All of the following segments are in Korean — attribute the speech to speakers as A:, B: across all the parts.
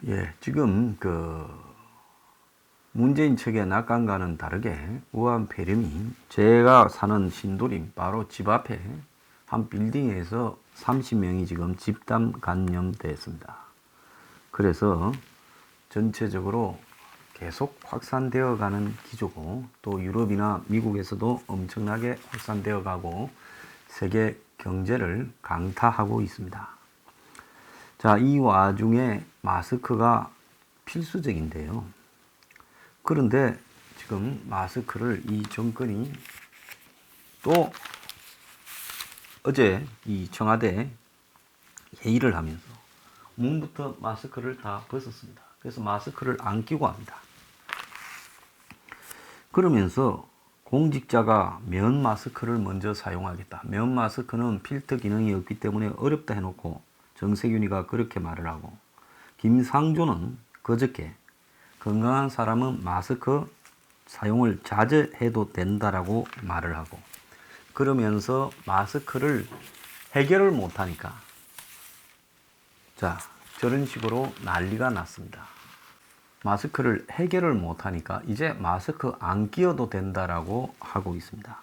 A: 예, 지금 문재인 측의 낙관과는 다르게 우한 폐렴이 제가 사는 신도림 바로 집 앞에 한 빌딩에서 30명이 지금 집단 감염됐습니다. 그래서 전체적으로 계속 확산되어 가는 기조고, 또 유럽이나 미국에서도 엄청나게 확산되어 가고 세계 경제를 강타하고 있습니다. 자, 이 와중에 마스크가 필수적인데요. 그런데 지금 마스크를 이 정권이 또 어제 이 청와대 회의를 하면서 문부터 마스크를 다 벗었습니다. 그래서 마스크를 안 끼고 합니다. 그러면서 공직자가 면 마스크를 먼저 사용하겠다. 면 마스크는 필터 기능이 없기 때문에 어렵다 해놓고 정세균이가 그렇게 말을 하고, 김상조는 그저께 건강한 사람은 마스크 사용을 자제해도 된다라고 말을 하고, 그러면서 마스크를 해결을 못하니까 자, 저런 식으로 난리가 났습니다. 마스크를 해결을 못하니까 이제 마스크 안 끼워도 된다라고 하고 있습니다.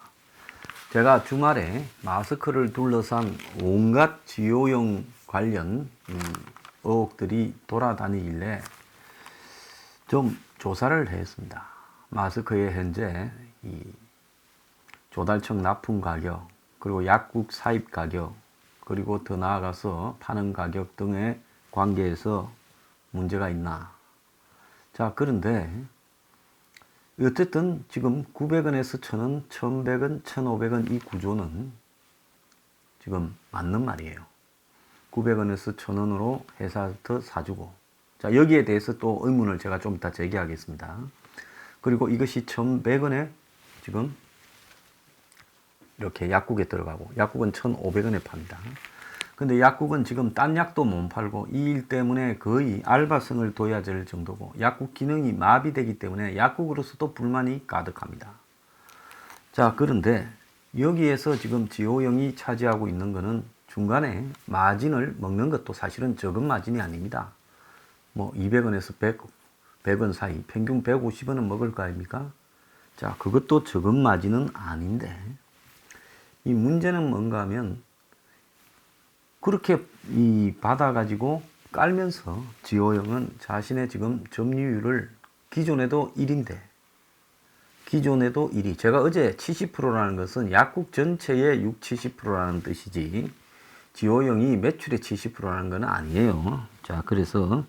A: 제가 주말에 마스크를 둘러싼 온갖 지효용 관련 의혹들이 돌아다니길래 좀 조사를 했습니다. 마스크의 현재 이 조달청 납품 가격, 그리고 약국 사입 가격, 그리고 더 나아가서 파는 가격 등의 관계에서 문제가 있나. 자, 그런데 어쨌든 지금 900원에서 1000원, 1100원, 1500원 이 구조는 지금 맞는 말이에요. 900원에서 1000원으로 회사부터 사주고, 자, 여기에 대해서 또 의문을 제가 좀 이따 제기하겠습니다. 그리고 이것이 1100원에 지금 이렇게 약국에 들어가고, 약국은 1500원에 팝니다. 근데 약국은 지금 딴 약도 못 팔고 이 일 때문에 거의 알바성을 둬야 될 정도고, 약국 기능이 마비되기 때문에 약국으로서도 불만이 가득합니다. 자, 그런데 여기에서 지금 지호영이 차지하고 있는 것은 중간에 마진을 먹는 것도 사실은 적은 마진이 아닙니다. 뭐 200원에서 100원 사이, 평균 150원은 먹을 거 아닙니까? 자, 그것도 적은 마진은 아닌데, 이 문제는 뭔가 하면 그렇게 받아가지고 깔면서 지호영은 자신의 지금 점유율을 기존에도 1인데, 기존에도 1위. 제가 어제 70%라는 것은 약국 전체의 6, 70%라는 뜻이지, 지호영이 매출의 70%라는 건 아니에요. 자, 그래서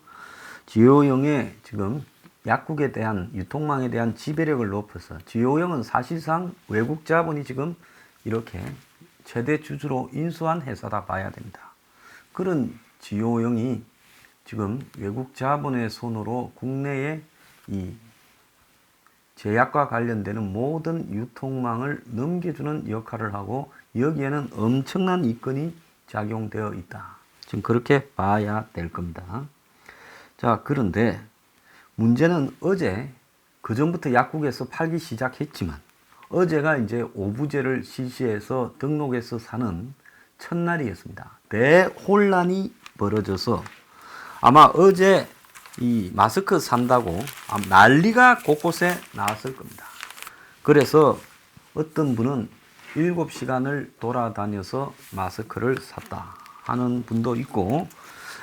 A: 지호영의 지금 약국에 대한, 유통망에 대한 지배력을 높여서, 지호영은 사실상 외국 자본이 지금 이렇게 최대 주주로 인수한 회사다 봐야 됩니다. 그런 지호영이 지금 외국 자본의 손으로 국내에 이 제약과 관련되는 모든 유통망을 넘겨주는 역할을 하고, 여기에는 엄청난 이권이 작용되어 있다. 지금 그렇게 봐야 될 겁니다. 자, 그런데 문제는 어제, 그전부터 약국에서 팔기 시작했지만 어제가 이제 오부제를 실시해서 등록해서 사는 첫날이었습니다. 대혼란이 벌어져서 아마 어제 이 마스크 산다고 난리가 곳곳에 나왔을 겁니다. 그래서 어떤 분은 7시간을 돌아다녀서 마스크를 샀다 하는 분도 있고,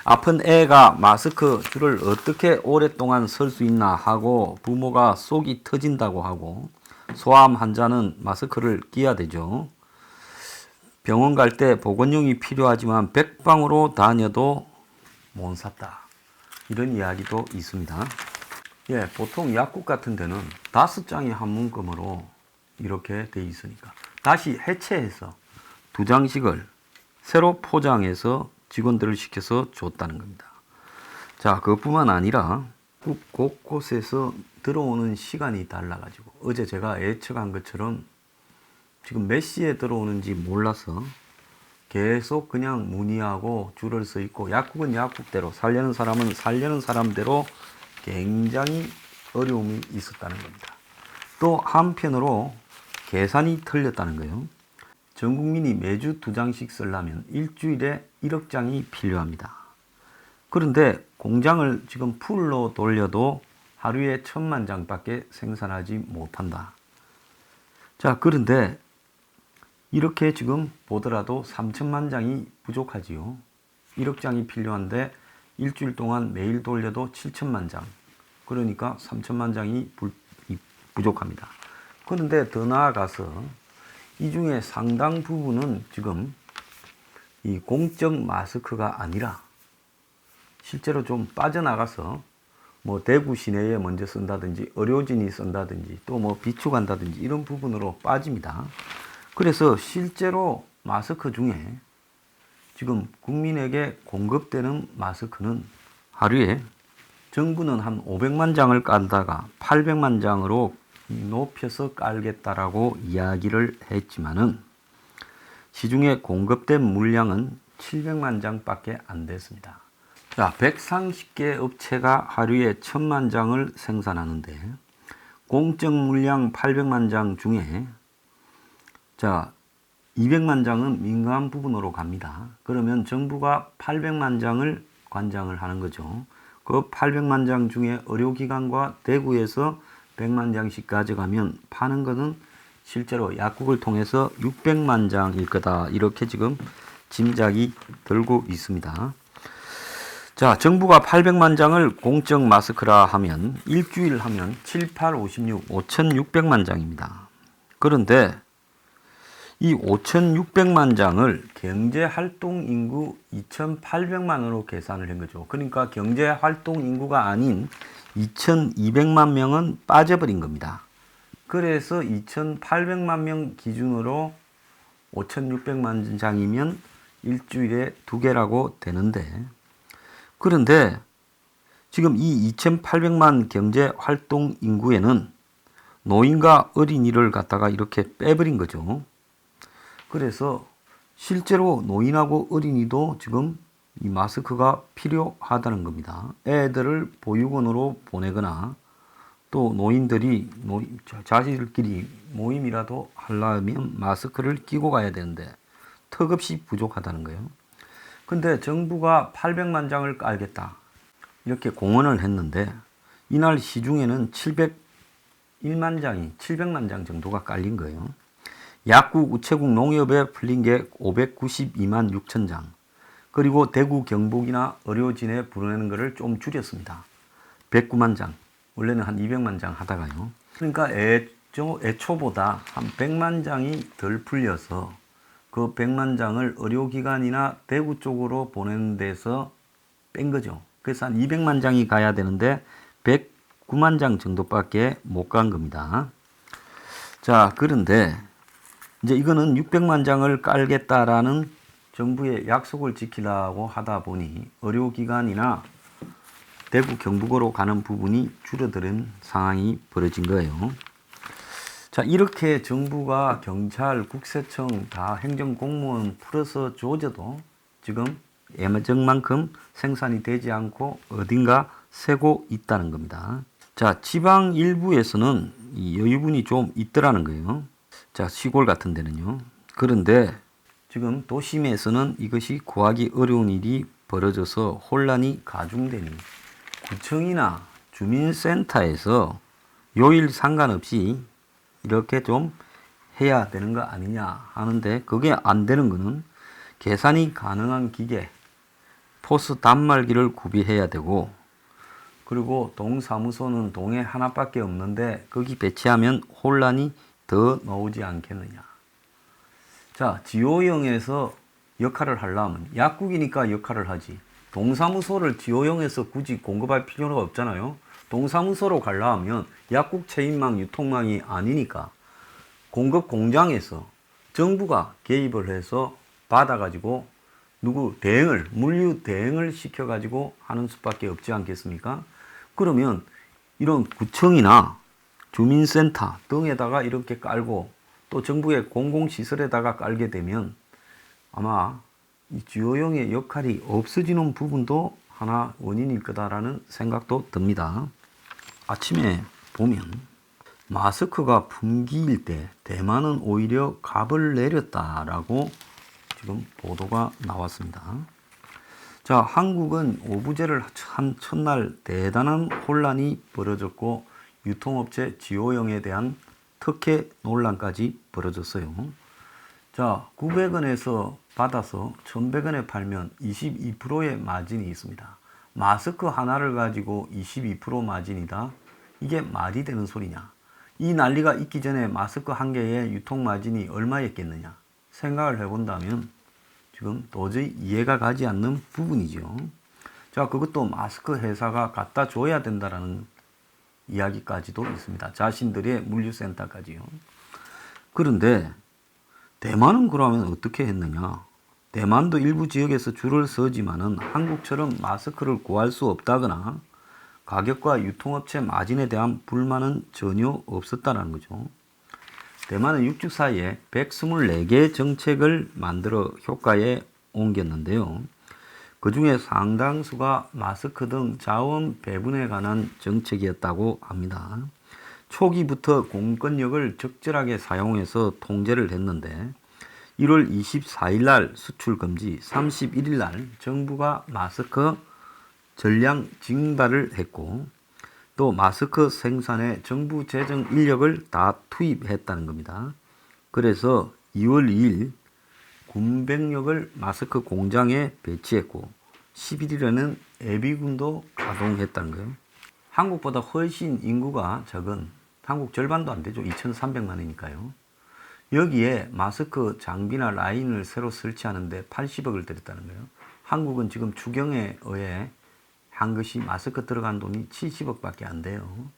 A: 아픈 애가 마스크 줄을 어떻게 오랫동안 설 수 있나 하고 부모가 속이 터진다고 하고, 소아암 환자는 마스크를 끼야 되죠. 병원 갈 때 보건용이 필요하지만 백방으로 다녀도 못 샀다, 이런 이야기도 있습니다. 예, 보통 약국 같은 데는 5장이 한 문금으로 이렇게 돼 있으니까 다시 해체해서 2장씩을 새로 포장해서 직원들을 시켜서 줬다는 겁니다. 자, 그것뿐만 아니라 곳곳에서 들어오는 시간이 달라가지고, 어제 제가 예측한 것처럼 지금 몇 시에 들어오는지 몰라서 계속 그냥 문의하고 줄을 서 있고, 약국은 약국대로, 살려는 사람은 살려는 사람대로 굉장히 어려움이 있었다는 겁니다. 또 한편으로 계산이 틀렸다는 거예요. 전 국민이 매주 2장씩 쓰려면 일주일에 1억 장이 필요합니다. 그런데 공장을 지금 풀로 돌려도 하루에 1000만 장밖에 생산하지 못한다. 자, 그런데 이렇게 지금 보더라도 3000만 장이 부족하지요. 1억 장이 필요한데 일주일 동안 매일 돌려도 7000만 장. 그러니까 3000만 장이 부족합니다. 그런데 더 나아가서 이 중에 상당 부분은 지금 이 공적 마스크가 아니라 실제로 좀 빠져나가서 뭐 대구 시내에 먼저 쓴다든지 의료진이 쓴다든지 또 뭐 비축한다든지 이런 부분으로 빠집니다. 그래서 실제로 마스크 중에 지금 국민에게 공급되는 마스크는 하루에 정부는 한 500만 장을 깐다가 800만 장으로 높여서 깔겠다라고 이야기를 했지만은 시중에 공급된 물량은 700만 장밖에 안 됐습니다. 자, 130개 업체가 하루에 1000만 장을 생산하는데 공적 물량 800만 장 중에 자, 200만 장은 민간 부분으로 갑니다. 그러면 정부가 800만 장을 관장을 하는 거죠. 그 800만 장 중에 의료기관과 대구에서 100만 장씩 가져가면 파는 것은 실제로 약국을 통해서 600만 장일 거다. 이렇게 지금 짐작이 들고 있습니다. 자, 정부가 800만 장을 공적 마스크라 하면 일주일 하면 7, 8, 56, 5600만 장입니다. 그런데 이 5600만 장을 경제활동 인구 2800만으로 계산을 한 거죠. 그러니까 경제활동 인구가 아닌 2200만 명은 빠져버린 겁니다. 그래서 2800만 명 기준으로 5600만 장이면 일주일에 2개라고 되는데 그런데 지금 이 2800만 경제활동 인구에는 노인과 어린이를 갖다가 이렇게 빼버린 거죠. 그래서 실제로 노인하고 어린이도 지금 이 마스크가 필요하다는 겁니다. 애들을 보육원으로 보내거나 또 노인들이 자식들끼리 모임이라도 하려면 마스크를 끼고 가야 되는데 턱없이 부족하다는 거예요. 근데 정부가 800만 장을 깔겠다 이렇게 공언을 했는데 이날 시중에는 701만 장이 700만 장 정도가 깔린 거예요. 약국, 우체국, 농협에 풀린 게 592만 6천 장. 그리고 대구, 경북이나 의료진에 보내는 거를 좀 줄였습니다. 109만 장. 원래는 한 200만 장 하다가요. 그러니까 애초보다 한 100만 장이 덜 풀려서 그 100만 장을 의료기관이나 대구 쪽으로 보내는 데서 뺀 거죠. 그래서 한 200만 장이 가야 되는데 109만 장 정도밖에 못 간 겁니다. 자, 그런데 이제 이거는 600만 장을 깔겠다라는 정부의 약속을 지키려고 하다 보니 의료기관이나 대구 경북으로 가는 부분이 줄어드는 상황이 벌어진 거예요. 자, 이렇게 정부가 경찰, 국세청 다 행정공무원 풀어서 조져도 지금 예정만큼 생산이 되지 않고 어딘가 새고 있다는 겁니다. 자, 지방 일부에서는 이 여유분이 좀 있더라는 거예요. 자, 시골 같은 데는요. 그런데 지금 도심에서는 이것이 구하기 어려운 일이 벌어져서 혼란이 가중되니 구청이나 주민센터에서 요일 상관없이 이렇게 좀 해야 되는 거 아니냐 하는데 그게 안 되는 거는 계산이 가능한 기계, 포스 단말기를 구비해야 되고 그리고 동사무소는 동에 하나밖에 없는데 거기 배치하면 혼란이 더 나오지 않겠느냐. 자, 지호영에서 역할을 하려면 약국이니까 역할을 하지. 동사무소를 지호영에서 굳이 공급할 필요가 없잖아요. 동사무소로 가려면 약국 체인망 유통망이 아니니까 공급 공장에서 정부가 개입을 해서 받아가지고 물류 대행을 시켜가지고 하는 수밖에 없지 않겠습니까? 그러면 이런 구청이나 주민센터 등에다가 이렇게 깔고 또 정부의 공공시설에다가 깔게 되면 아마 이 주요용의 역할이 없어지는 부분도 하나 원인일 거다라는 생각도 듭니다. 아침에 보면 마스크가 품귀일 때 대만은 오히려 값을 내렸다라고 지금 보도가 나왔습니다. 자, 한국은 오부제를 한 첫날 대단한 혼란이 벌어졌고 유통업체 지호영에 대한 특혜 논란까지 벌어졌어요. 자, 900원에서 받아서 1100원에 팔면 22%의 마진이 있습니다. 마스크 하나를 가지고 22% 마진이다. 이게 말이 되는 소리냐? 이 난리가 있기 전에 마스크 한 개의 유통 마진이 얼마였겠느냐? 생각을 해본다면 지금 도저히 이해가 가지 않는 부분이죠. 자, 그것도 마스크 회사가 갖다 줘야 된다라는 이야기까지도 있습니다. 자신들의 물류센터까지요. 그런데 대만은 그러면 어떻게 했느냐? 대만도 일부 지역에서 줄을 서지만은 한국처럼 마스크를 구할 수 없다거나 가격과 유통업체 마진에 대한 불만은 전혀 없었다는 거죠. 대만은 6주 사이에 124개의 정책을 만들어 효과에 옮겼는데요. 그 중에 상당수가 마스크 등 자원 배분에 관한 정책이었다고 합니다. 초기부터 공권력을 적절하게 사용해서 통제를 했는데 1월 24일 날 수출 금지, 31일 날 정부가 마스크 전량 증발을 했고 또 마스크 생산에 정부 재정 인력을 다 투입했다는 겁니다. 그래서 2월 2일 군병력을 마스크 공장에 배치했고 11일에는 예비군도 가동했다는 거예요. 한국보다 훨씬 인구가 적은 한국 절반도 안 되죠. 2,300만이니까요. 여기에 마스크 장비나 라인을 새로 설치하는데 80억을 들였다는 거예요. 한국은 지금 추경에 의해 한 것이 마스크 들어간 돈이 70억밖에 안 돼요.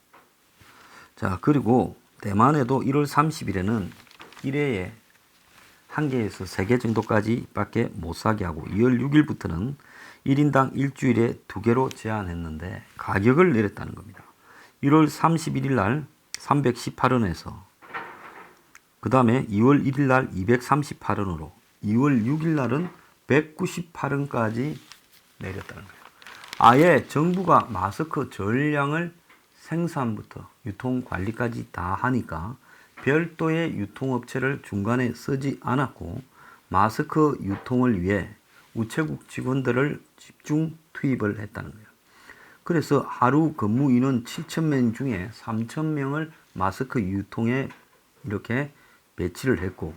A: 자, 그리고 대만에도 1월 30일에는 1회에 1개에서 3개 정도까지 밖에 못 사게 하고 2월 6일부터는 1인당 일주일에 2개로 제한했는데 가격을 내렸다는 겁니다. 1월 31일 날 318원에서 그 다음에 2월 1일 날 238원으로 2월 6일 날은 198원까지 내렸다는 거예요. 아예 정부가 마스크 전량을 생산부터 유통 관리까지 다 하니까 별도의 유통업체를 중간에 쓰지 않았고 마스크 유통을 위해 우체국 직원들을 집중 투입을 했다는 거예요. 그래서 하루 근무 인원 7,000명 중에 3,000명을 마스크 유통에 이렇게 배치를 했고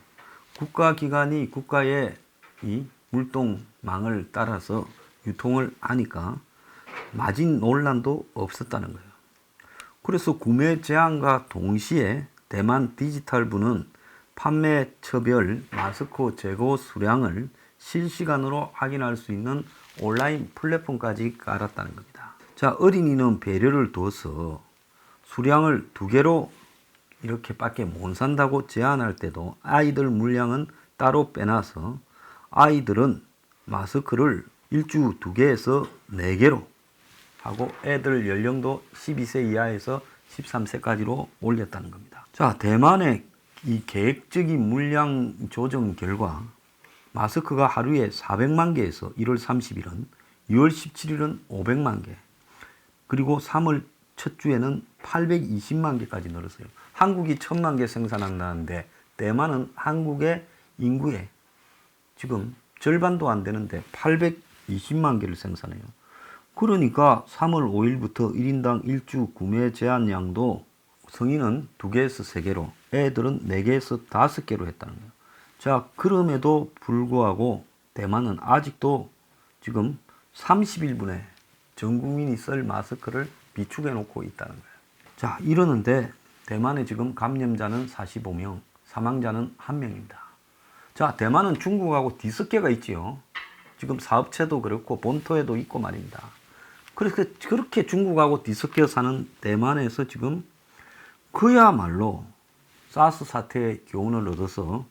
A: 국가기관이 국가의 이 물동망을 따라서 유통을 하니까 마진 논란도 없었다는 거예요. 그래서 구매 제한과 동시에 대만 디지털부는 판매처별 마스크 재고 수량을 실시간으로 확인할 수 있는 온라인 플랫폼까지 깔았다는 겁니다. 자, 어린이는 배려를 둬서 수량을 2개로 이렇게밖에 못 산다고 제한할 때도 아이들 물량은 따로 빼놔서 아이들은 마스크를 일주 2개에서 4개로 하고 애들 연령도 12세 이하에서 13세까지로 올렸다는 겁니다. 자, 대만의 이 계획적인 물량 조정 결과 마스크가 하루에 400만 개에서 1월 30일은 2월 17일은 500만 개 그리고 3월 첫 주에는 820만 개까지 늘었어요. 한국이 1000만 개 생산한다는데 대만은 한국의 인구의 지금 절반도 안 되는데 820만 개를 생산해요. 그러니까 3월 5일부터 1인당 일주 구매 제한량도 성인은 2개에서 3개로 애들은 4개에서 5개로 했다는 거예요. 자, 그럼에도 불구하고 대만은 아직도 지금 30일분에 전 국민이 쓸 마스크를 비축해 놓고 있다는 거예요. 자, 이러는데 대만에 지금 감염자는 45명, 사망자는 1명입니다. 자, 대만은 중국하고 뒤섞여가 있지요. 지금 사업체도 그렇고 본토에도 있고 말입니다. 그래서 그렇게 중국하고 뒤섞여 사는 대만에서 지금 그야말로 사스 사태의 교훈을 얻어서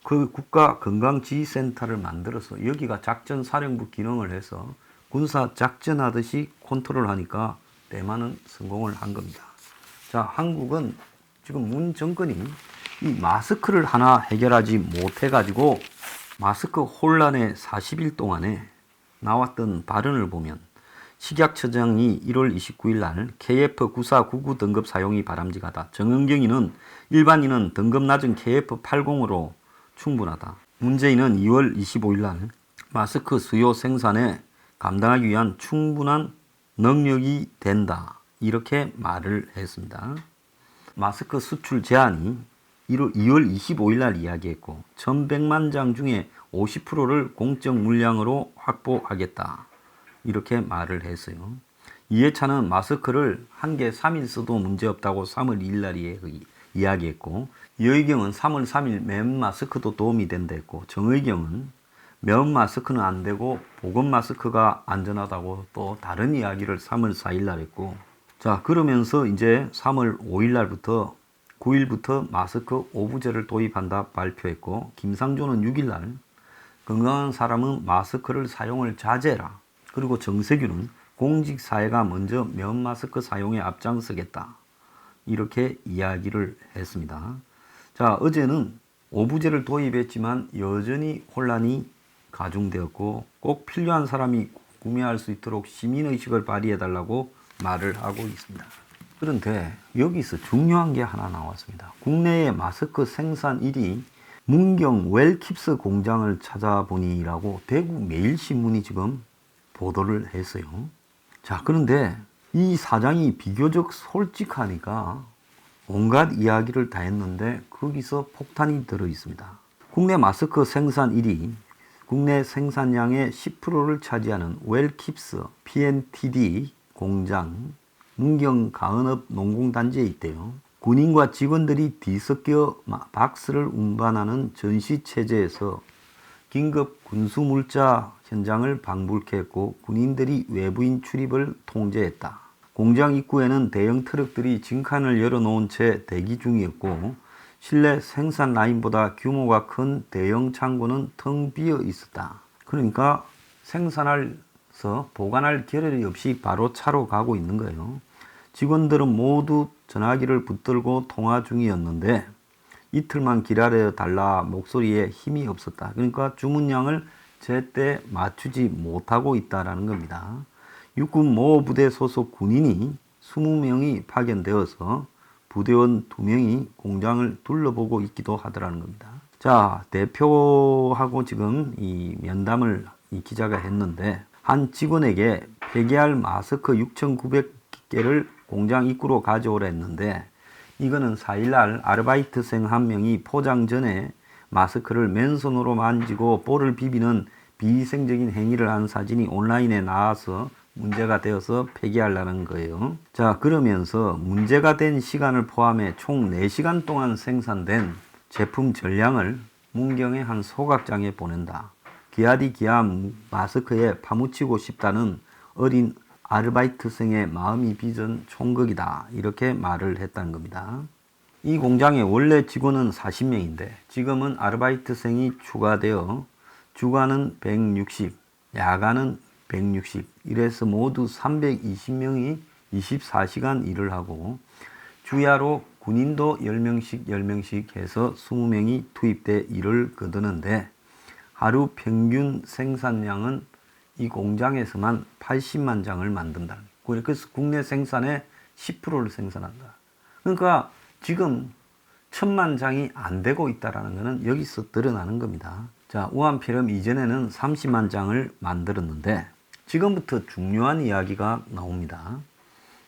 A: 그 국가건강지휘센터를 만들어서 여기가 작전사령부 기능을 해서 군사 작전하듯이 컨트롤하니까 대만은 성공을 한 겁니다. 자, 한국은 지금 문 정권이 이 마스크를 하나 해결하지 못해가지고 마스크 혼란의 40일 동안에 나왔던 발언을 보면 식약처장이 1월 29일 날 KF9499 등급 사용이 바람직하다. 정은경이는 일반인은 등급 낮은 KF80으로 충분하다. 문재인은 2월 25일 날 마스크 수요 생산에 감당하기 위한 충분한 능력이 된다. 이렇게 말을 했습니다. 마스크 수출 제한이 2월 25일 날 이야기했고 1100만 장 중에 50%를 공적 물량으로 확보하겠다. 이렇게 말을 했어요. 이해찬은 마스크를 한 개 3일 써도 문제없다고 3월 2일 날 이야기했고 여의경은 3월 3일 면 마스크도 도움이 된다 했고 정의경은 면 마스크는 안 되고 보건 마스크가 안전하다고 또 다른 이야기를 3월 4일 날 했고 자 그러면서 이제 3월 5일 날부터 9일부터 마스크 오부제를 도입한다 발표했고 김상조는 6일 날 건강한 사람은 마스크를 사용을 자제해라. 그리고 정세균은 공직사회가 먼저 면 마스크 사용에 앞장서겠다. 이렇게 이야기를 했습니다. 자, 어제는 오부제를 도입했지만 여전히 혼란이 가중되었고 꼭 필요한 사람이 구매할 수 있도록 시민의식을 발휘해달라고 말을 하고 있습니다. 그런데 여기서 중요한 게 하나 나왔습니다. 국내의 마스크 생산 1위 문경 웰킵스 공장을 찾아보니라고 대구 매일신문이 지금 보도를 했어요. 자, 그런데 이 사장이 비교적 솔직하니까 온갖 이야기를 다 했는데 거기서 폭탄이 들어 있습니다. 국내 마스크 생산 1위, 국내 생산량의 10%를 차지하는 웰킵스 PNTD 공장 문경 가은읍 농공단지에 있대요. 군인과 직원들이 뒤섞여 박스를 운반하는 전시체제에서 긴급 군수물자 현장을 방불케 했고 군인들이 외부인 출입을 통제했다. 공장 입구에는 대형 트럭들이 진칸을 열어놓은 채 대기 중이었고 실내 생산 라인보다 규모가 큰 대형 창고는 텅 비어 있었다. 그러니까 생산해서 보관할 겨를이 없이 바로 차로 가고 있는 거예요. 직원들은 모두 전화기를 붙들고 통화 중이었는데 이틀만 기다려 달라 목소리에 힘이 없었다. 그러니까 주문량을 제때 맞추지 못하고 있다는 겁니다. 육군 모부대 소속 군인이 20명이 파견되어서 부대원 2명이 공장을 둘러보고 있기도 하더라는 겁니다. 자, 대표하고 지금 이 면담을 이 기자가 했는데 한 직원에게 폐기할 마스크 6,900개를 공장 입구로 가져오라 했는데 이거는 4일날 아르바이트생 한 명이 포장 전에 마스크를 맨손으로 만지고 볼을 비비는 비위생적인 행위를 한 사진이 온라인에 나와서 문제가 되어서 폐기하려는 거예요. 자, 그러면서 문제가 된 시간을 포함해 총 4시간 동안 생산된 제품 전량을 문경의 한 소각장에 보낸다. 기아디기아 마스크에 파묻히고 싶다는 어린 아르바이트생의 마음이 빚은 총극이다. 이렇게 말을 했다는 겁니다. 이 공장의 원래 직원은 40명인데 지금은 아르바이트생이 추가되어 주간은 160, 야간은 160, 이래서 모두 320명이 24시간 일을 하고 주야로 군인도 10명씩 해서 20명이 투입돼 일을 거두는데 하루 평균 생산량은 이 공장에서만 80만 장을 만든다. 그래서 국내 생산의 10%를 생산한다. 그러니까 지금 1000만 장이 안 되고 있다는 것은 여기서 드러나는 겁니다. 자, 우한필름 이전에는 30만 장을 만들었는데 지금부터 중요한 이야기가 나옵니다.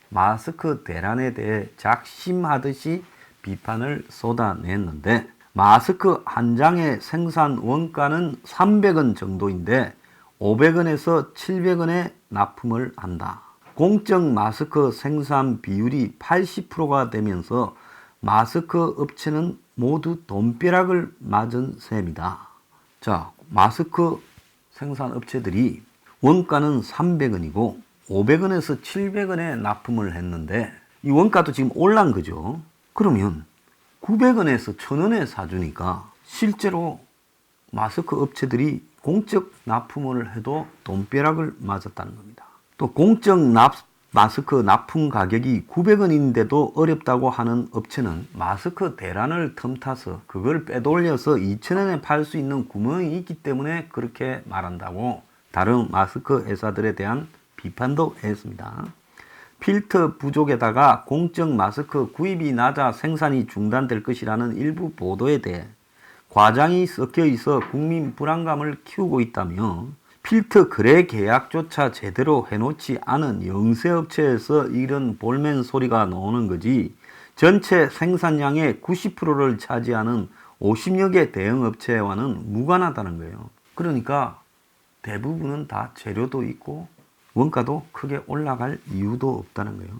A: 마스크 대란에 대해 작심하듯이 비판을 쏟아냈는데 마스크 한 장의 생산 원가는 300원 정도인데 500원에서 700원에 납품을 한다. 공적 마스크 생산 비율이 80%가 되면서 마스크 업체는 모두 돈벼락을 맞은 셈이다. 자, 마스크 생산 업체들이 원가는 300원이고 500원에서 700원에 납품을 했는데 이 원가도 지금 올란 거죠. 그러면 900원에서 1000원에 사주니까 실제로 마스크 업체들이 공적 납품을 해도 돈벼락을 맞았다는 겁니다. 또 공적 마스크 납품 가격이 900원인데도 어렵다고 하는 업체는 마스크 대란을 틈타서 그걸 빼돌려서 2000원에 팔 수 있는 구멍이 있기 때문에 그렇게 말한다고 다른 마스크 회사들에 대한 비판도 했습니다. 필터 부족에다가 공적 마스크 구입이 낮아 생산이 중단될 것이라는 일부 보도에 대해 과장이 섞여 있어 국민 불안감을 키우고 있다며 필터 거래 계약조차 제대로 해놓지 않은 영세업체에서 이런 볼멘 소리가 나오는 거지, 전체 생산량의 90%를 차지하는 50여 개 대형업체와는 무관하다는 거예요. 그러니까 대부분은 다 재료도 있고 원가도 크게 올라갈 이유도 없다는 거예요.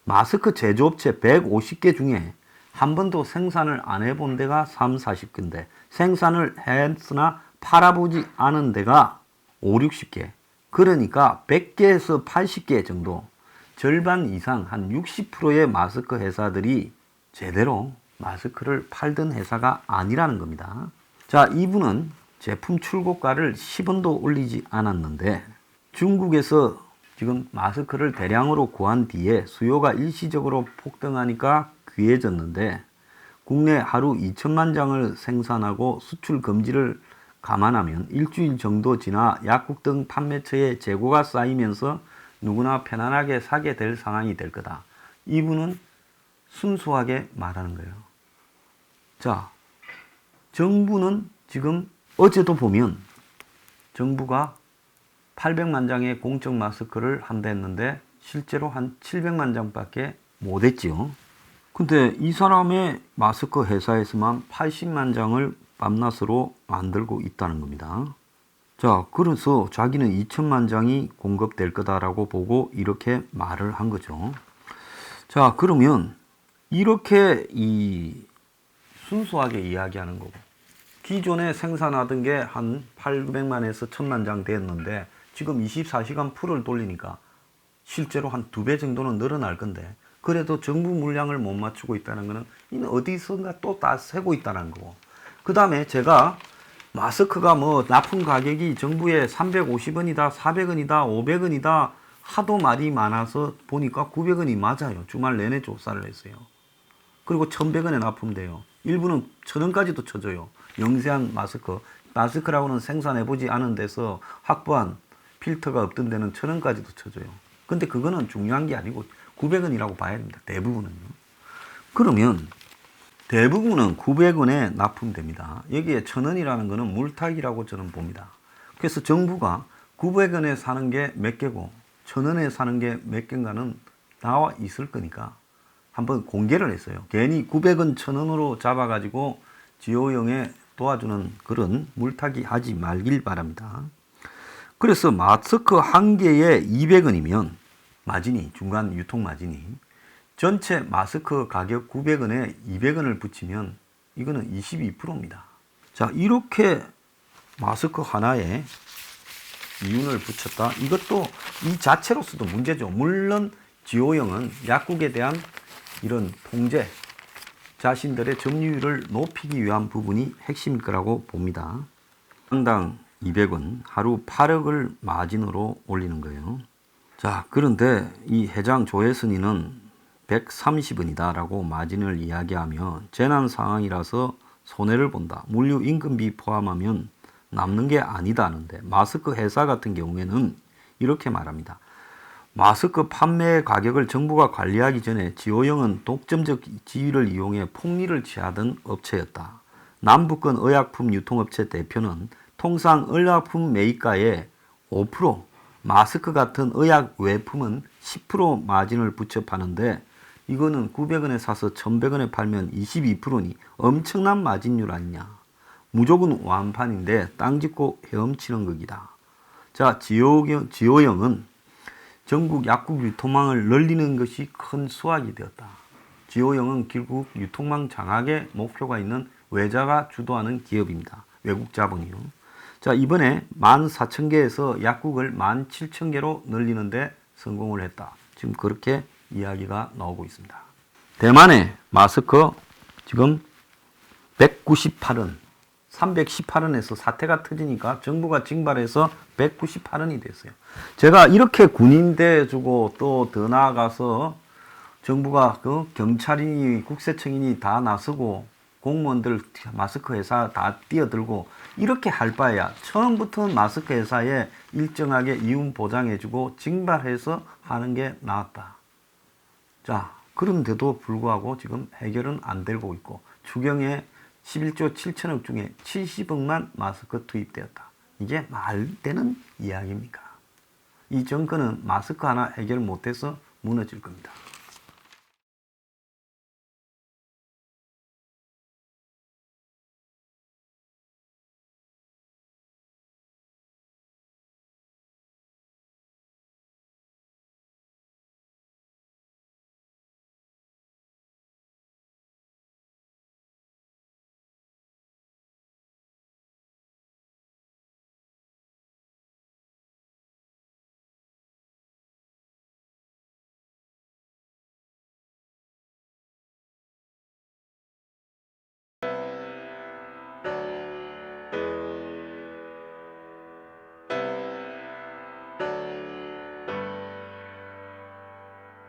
A: 마스크 제조업체 150개 중에 한 번도 생산을 안 해본 데가 3, 40개인데 생산을 했으나 팔아보지 않은 데가 5, 60개. 그러니까 100개에서 80개 정도, 절반 이상 한 60%의 마스크 회사들이 제대로 마스크를 팔던 회사가 아니라는 겁니다. 자, 이분은 제품 출고가를 10원도 올리지 않았는데 중국에서 지금 마스크를 대량으로 구한 뒤에 수요가 일시적으로 폭등하니까 귀해졌는데 국내 하루 2천만 장을 생산하고 수출 금지를 감안하면 일주일 정도 지나 약국 등 판매처에 재고가 쌓이면서 누구나 편안하게 사게 될 상황이 될 거다. 이분은 순수하게 말하는 거예요. 자, 정부는 지금 어제도 보면 정부가 800만 장의 공적 마스크를 한다 했는데 실제로 한 700만 장밖에 못 했지요. 근데 이 사람의 마스크 회사에서만 80만 장을 밤낮으로 만들고 있다는 겁니다. 자, 그래서 자기는 2천만 장이 공급될 거다라고 보고 이렇게 말을 한 거죠. 자, 그러면 이렇게 순수하게 이야기하는 거고, 기존에 생산하던 게 한 800만에서 1000만 장 됐는데 지금 24시간 풀을 돌리니까 실제로 한 2배 정도는 늘어날 건데 그래도 정부 물량을 못 맞추고 있다는 거는 이는 어디선가 또 다 세고 있다는 거고, 그 다음에 제가 마스크가 뭐 납품 가격이 정부에 350원이다, 400원이다, 500원이다 하도 말이 많아서 보니까 900원이 맞아요. 주말 내내 조사를 했어요. 그리고 1100원에 납품돼요. 일부는 1000원까지도 쳐줘요. 영세한 마스크라고는 생산해보지 않은 데서 확보한 필터가 없던 데는 1000원까지도 쳐줘요. 근데 그거는 중요한 게 아니고 900원이라고 봐야 됩니다. 대부분은요. 그러면 대부분은 900원에 납품됩니다. 여기에 1000원이라는 거는 물타기라고 저는 봅니다. 그래서 정부가 900원에 사는 게 몇 개고 1000원에 사는 게 몇 개인가는 나와 있을 거니까 한번 공개를 했어요. 괜히 900원 1000원으로 잡아가지고 지호영에 도와주는 그런 물타기 하지 말길 바랍니다. 그래서 마스크 한 개에 200원이면 마진이, 중간 유통 마진이 전체 마스크 가격 900원에 200원을 붙이면 이거는 22%입니다. 자, 이렇게 마스크 하나에 이윤을 붙였다. 이것도 이 자체로서도 문제죠. 물론 지호영은 약국에 대한 이런 통제, 자신들의 점유율을 높이기 위한 부분이 핵심일 거라고 봅니다. 상당 200원, 하루 8억을 마진으로 올리는 거예요. 자, 그런데 이 회장 조혜선이는 130원이다 라고 마진을 이야기하며 재난 상황이라서 손해를 본다. 물류 인건비 포함하면 남는 게 아니다 하는데 마스크 회사 같은 경우에는 이렇게 말합니다. 마스크 판매 가격을 정부가 관리하기 전에 지호영은 독점적 지위를 이용해 폭리를 취하던 업체였다. 남북권 의약품 유통업체 대표는 통상 의약품 매입가에 5%, 마스크 같은 의약 외품은 10% 마진을 붙여 파는데 이거는 900원에 사서 1100원에 팔면 22%니 엄청난 마진율 아니냐. 무조건 완판인데 땅 짚고 헤엄치는 거기다. 자, 지호영은 전국 약국 유통망을 늘리는 것이 큰 수확이 되었다. 지호영은 결국 유통망 장악에 목표가 있는 외자가 주도하는 기업입니다. 외국 자본이요. 자, 이번에 14,000개에서 약국을 17,000개로 늘리는데 성공을 했다. 지금 그렇게 이야기가 나오고 있습니다. 대만의 마스크 지금 198원, 318원에서 사태가 터지니까 정부가 징발해서 198원이 됐어요. 제가 이렇게 군인대 주고 또 더 나아가서 정부가 그 경찰이니 국세청이니 다 나서고 공무원들 마스크 회사 다 뛰어들고 이렇게 할 바에야 처음부터 마스크 회사에 일정하게 이윤 보장해주고 징발해서 하는 게 나았다. 자, 그런데도 불구하고 지금 해결은 안 되고 있고 추경에 11조 7천억 중에 70억만 마스크 투입되었다. 이게 말 되는 이야기입니까? 이 정권은 마스크 하나 해결 못해서 무너질 겁니다.